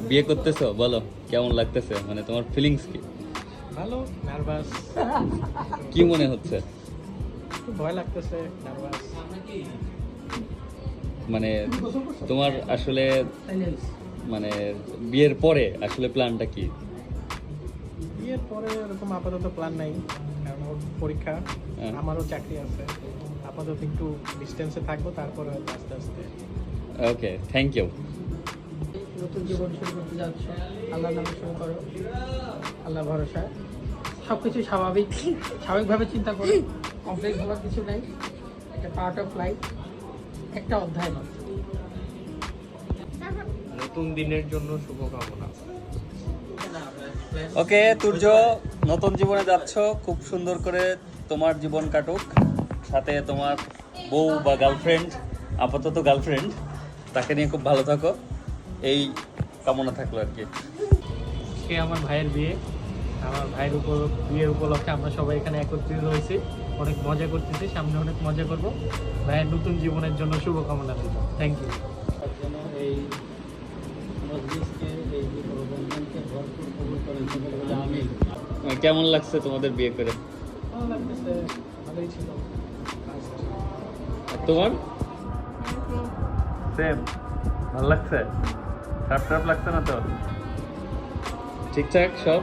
বিয়ে করতেছো, বলো কেমন লাগতেছে, মানে তোমার ফিলিংস কি? ভালো, নার্ভাস, কি মনে হচ্ছে? ভয় লাগতেছে, নার্ভাস। মানে তোমার আসলে মানে বিয়ের পরে আসলে প্ল্যানটা কি? বিয়ের পরে এরকম আপাতত প্ল্যান নাই, কারণ ওর পরীক্ষা, হ্যাঁ। আমারও চাকরি আছে। আপাতত একটু ডিস্টেন্সে থাকবো, তারপরে হয়তো আস্তে আস্তে। ওকে, থ্যাংক ইউ। নতুন জীবন শুরু করতে যাচ্ছ, আল্লাহর নামে শুরু করো, আল্লাহ ভরসা। সব কিছু স্বাভাবিকভাবে চিন্তা করো, কমপ্লেক্স হওয়ার কিছু নাই। একটা পার্ট অফ লাইফ, একটা অধ্যায় মাত্র। নতুন দিনের জন্য শুভকামনা। ওকে তুর্য, নতুন জীবনে যাচ্ছ, খুব সুন্দর করে তোমার জীবন কাটুক, সাথে তোমার বউ বা গার্লফ্রেন্ড, আপাতত গার্লফ্রেন্ড, তাকে নিয়ে খুব ভালো থাকো, এই কামনা থাকলো আর কি। সে আমার ভাইয়ের বিয়ে, আমার ভাইয়ের বিয়ের উপলক্ষে আমরা সবাই এখানে একত্রিত হয়েছি, অনেক মজা করতেছি, সামনে অনেক মজা করব। ভাইয়ের নতুন জীবনের জন্য শুভকামনা দিল। Thank you. এই মজলিসকে, এই প্রবন্ধনকে ভরপুর কবুল করেন সকলে বলে আমিন। কেমন লাগছে তোমাদের বিয়ে করে? ভালো লাগতেছে, ভালোই ছিল। আর তোমার? সেম, ভালো লাগছে? খারাপ খারাপ লাগছে না তো? ঠিকঠাক সব?